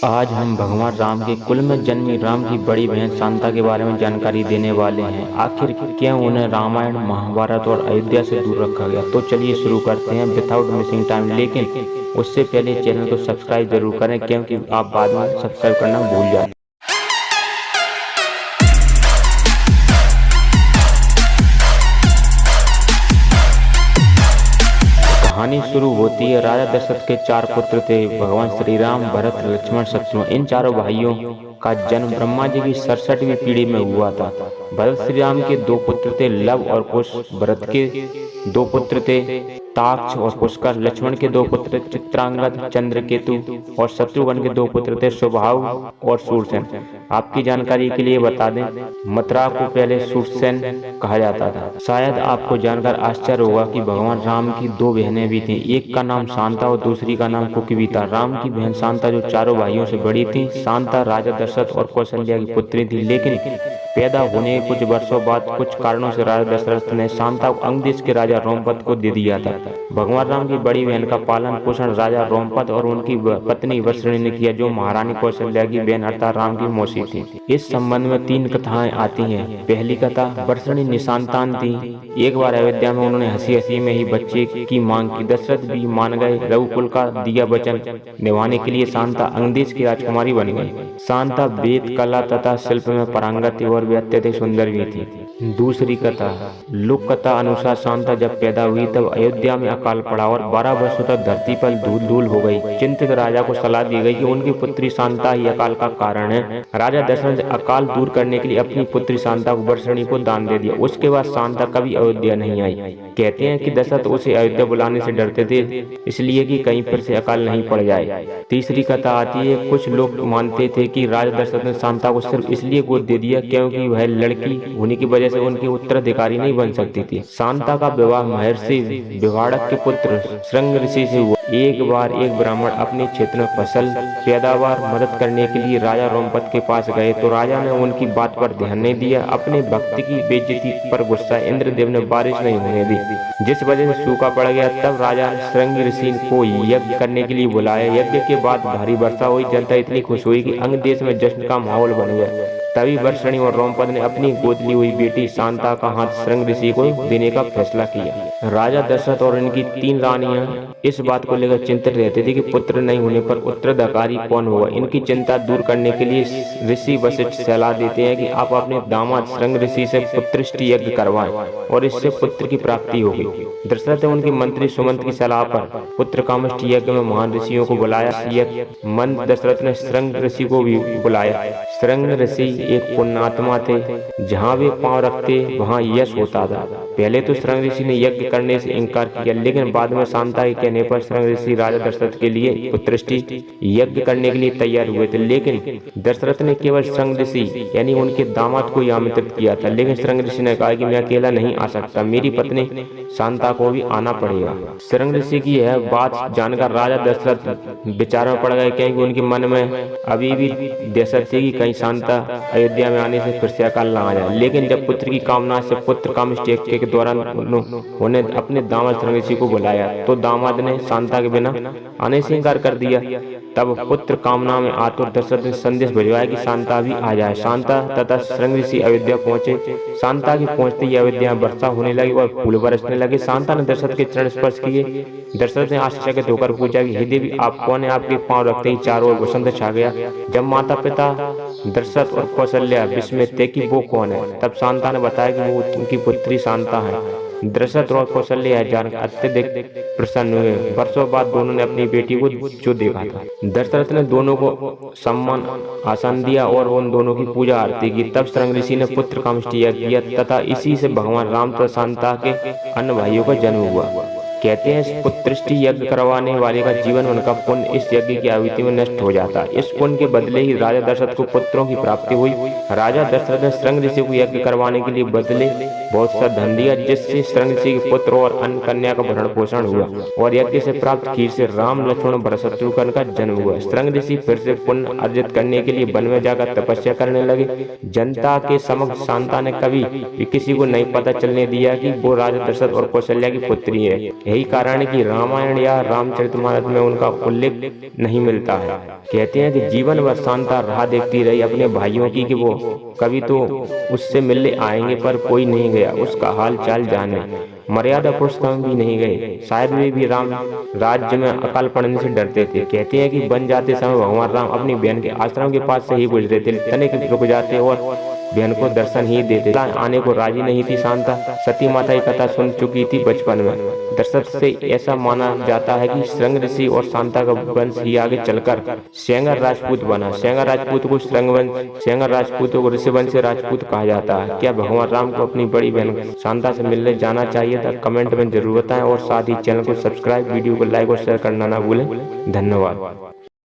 आज हम भगवान राम के कुल में जन्मी राम की बड़ी बहन शांता के बारे में जानकारी देने वाले हैं। आखिर क्यों उन्हें रामायण, महाभारत और अयोध्या से दूर रखा गया। तो चलिए शुरू करते हैं विदाउट मिसिंग टाइम। लेकिन उससे पहले चैनल को सब्सक्राइब जरूर करें, क्योंकि आप बाद में सब्सक्राइब करना भूल जाते हैं। कहानी शुरू होती है। राजा दशरथ के 4 पुत्र थे, भगवान श्री राम, भरत, लक्ष्मण, शत्रुघ्न। इन चारों भाइयों का जन्म ब्रह्मा जी की 67वीं पीढ़ी में हुआ था। भरत श्री राम के 2 पुत्र थे, लव और कुश। भरत के 2 पुत्र थे, ताक्ष और पुष्कर। लक्ष्मण के 2 पुत्र चित्रांगद, चंद्रकेतु। और शत्रुघ्न के 2 पुत्र थे, सुबाहु और शूरसेन। आपकी जानकारी के लिए बता दें, मथुरा को पहले शूरसेन कहा जाता था। शायद आपको जानकर आश्चर्य होगा कि भगवान राम की 2 बहनें भी थीं। एक का नाम शांता और दूसरी का नाम कुकी था। राम की बहन शांता जो चारों भाइयों से बड़ी थी। शांता राजा दशरथ और कौशल्या की पुत्री थी, लेकिन पैदा होने के कुछ वर्षों बाद कुछ कारणों से राजा दशरथ ने शांता को अंगदेश के राजा रोमपद को दे दिया था। भगवान राम की बड़ी बहन का पालन पोषण राजा रोमपद और उनकी पत्नी वर्षणी ने किया, जो महारानी कौशल्या की बहन अर्थात राम की मौसी थी। इस संबंध में 3 कथाएं आती हैं। पहली कथा, वर्षणी निसंतान थी। एक बार अयोध्या में उन्होंने हंसी हंसी में ही बच्चे की मांग की। दशरथ भी मान गए। रघुकुल का दिया वचन निभाने के लिए शांता अंगदेश की राजकुमारी बन गई। शांता वेद, कला तथा शिल्प में पारंगत थी और वे अत्यधिक सुंदर भी थी। दूसरी कथा, लोक कथा अनुसार शांता जब पैदा हुई तब अयोध्या में अकाल पड़ा और 12 वर्षों तक धरती पर धूल धूल हो गई। चिंतित राजा को सलाह दी गई कि उनकी पुत्री शांता ही अकाल का कारण है। राजा दशरथ ने अकाल दूर करने के लिए अपनी पुत्री शांता को वर्षणी को दान दे दिया। उसके बाद शांता कभी अयोध्या नहीं आई। कहते हैं कि दशरथ उसे अयोध्या बुलाने से डरते थे, इसलिए कि कहीं फिर से अकाल नहीं पड़ जाए। तीसरी कथा आती है, कुछ लोग मानते थे कि राजा दशरथ ने शांता को सिर्फ इसलिए गोद दे दिया क्योंकि वह लड़की होने की वजह से उनके उत्तराधिकारी नहीं बन सकती थी। शांता का विवाह महर्षि विवाड़क के पुत्र श्रृंग ऋषि से हुआ। एक बार एक ब्राह्मण अपने क्षेत्र में फसल पैदावार मदद करने के लिए राजा रोमपद के पास गए, तो राजा ने उनकी बात पर ध्यान नहीं दिया। अपने भक्त की बेइज्जती पर गुस्सा इंद्रदेव ने बारिश नहीं होने दी, जिस वजह से सूखा पड़ गया। तब राजा श्रृंग ऋषि को यज्ञ करने के लिए बुलाया। यज्ञ के बाद भारी वर्षा हुई। जनता इतनी खुश हुई कि अंग देश में जश्न का माहौल बन गया। तभी वर्षणी और रोमपद ने अपनी गोद ली हुई बेटी शांता का हाथ श्रृंग ऋषि को देने का फैसला किया। राजा दशरथ और इनकी 3 रानियां इस बात को लेकर चिंतित रहते थे कि पुत्र नहीं होने पर उत्तराधिकारी कौन होगा। इनकी चिंता दूर करने के लिए ऋषि वशिष्ठ सलाह देते हैं कि आप अपने दामाद श्रृंग ऋषि से पुत्रष्टि यज्ञ करवाएं और इससे पुत्र की प्राप्ति होगी। दशरथ ने उनके मंत्री सुमंत की सलाह पर पुत्र कामष्टि यज्ञ में महान ऋषियों को बुलाया। मंद दशरथ ने श्रृंग ऋषि को भी बुलाया। श्रृंग ऋषि एक पुण्यात्मा थे, जहाँ वे पांव रखते वहाँ यश होता था। पहले तो श्रृंग ऋषि ने यज्ञ करने से इनकार किया, लेकिन बाद में शांता के कहने पर श्रृंग ऋषि राजा दशरथ के लिए पुत्रष्टि यज्ञ करने के लिए तैयार हुए थे। लेकिन दशरथ ने केवल श्रृंग ऋषि यानी उनके दामाद को ही आमंत्रित किया था। लेकिन श्रृंग ऋषि ने कहा कि मैं अकेला नहीं आ सकता, मेरी पत्नी शांता को भी आना पड़ेगा। श्रृंग ऋषि की यह बात जानकर राजा दशरथ विचार में पड़ गए, क्योंकि उनके मन में अभी भी दहशत थी कि कहीं शांता अयोध्या में आने से फिर से अकाल न आ जाए। लेकिन जब पुत्र की कामना से पुत्र कामष्टि यज्ञ के दौरान उन्होंने अपने दामाद श्रृंग ऋषि को बुलाया, तो दामाद ने शांता के बिना आने से इनकार कर दिया। तब पुत्र कामना में आतुर दशरथ ने संदेश भिजवाया कि शांता भी आ जाए। शांता तथा श्रृंग ऋषि अयोध्या पहुंचे। शांता के पहुंचते ही अयोध्या में वर्षा होने लगी और फूल बरसने लगे। शांता ने दशरथ के चरण स्पर्श किए। दशरथ ने आश्चर्यचकित होकर पूछा कि हे देवी, आप कौन है? आपके पांव रखते ही चारों ओर वसंत छा गया। जब माता पिता दशरथ और कौशल्या विस्मित थे कि वो कौन है, तब शांता ने बताया कि वो उनकी पुत्री शांता है। दशरथ और कौशल्या जानकर अत्यधिक प्रसन्न हुए। वर्षों बाद दोनों ने अपनी बेटी को जो देखा था। दशरथ ने दोनों को सम्मान आसन दिया और उन दोनों की पूजा आरती की। तब श्रृंग ऋषि ने पुत्र कामष्टि यज्ञ किया तथा इसी से भगवान राम तथा शांता के अन्य भाइयों का जन्म हुआ। कहते हैं पुत्रष्टि यज्ञ करवाने वाले का जीवन उनका पुण्य इस यज्ञ की आहुति में नष्ट हो जाता। इस पुण्य के बदले ही राजा दशरथ को पुत्रों की प्राप्ति हुई। राजा दशरथ ने श्रृंग ऋषि को यज्ञ करवाने के लिए बदले बहुत सा धन दिया, जिससे श्रृंग ऋषि के पुत्र और अन्य कन्या का भरण पोषण हुआ और यज्ञ से प्राप्त खीर से राम, लक्ष्मण, भरत, शत्रुघ्न का जन्म हुआ। श्रृंग ऋषि फिर से पुण्य अर्जित करने के लिए वन में जाकर तपस्या करने लगे। जनता के समक्ष शांता ने कभी भी किसी को नहीं पता चलने दिया कि वो राजा दशरथ और कौशल्या की पुत्री है। यही कारण है कि रामायण या रामचरितमानस में उनका उल्लेख नहीं मिलता है। कहते हैं कि जीवन भर शांता राह देखती रही अपने भाइयों की कि वो कभी तो उससे मिलने आएंगे, पर कोई नहीं गया उसका हाल चाल जानने। मर्यादा पुरुषोत्तम भी नहीं गए, शायद वे भी राम राज्य में अकाल पड़ने से डरते थे। कहते हैं कि वन जाते समय भगवान राम अपनी बहन के आश्रम के पास से ही गुजरे थे, तनिक रुक जाते और बहन को दर्शन ही देते। आने को राजी नहीं थी शांता, सती माता की कथा सुन चुकी थी बचपन में। दरअसल से ऐसा माना जाता है कि श्रृंग ऋषि और शांता का वंश ही आगे चलकर सेंगर राजपूत बना। सेंगर राजपूत को सेंगर राजपूतों को ऋषिवंश से राजपूत कहा जाता है। क्या भगवान राम को अपनी बड़ी बहन शांता से मिलने जाना चाहिए था? कमेंट में जरूर बताएं और साथ ही चैनल को सब्सक्राइब, वीडियो को लाइक और शेयर करना ना भूलें। धन्यवाद।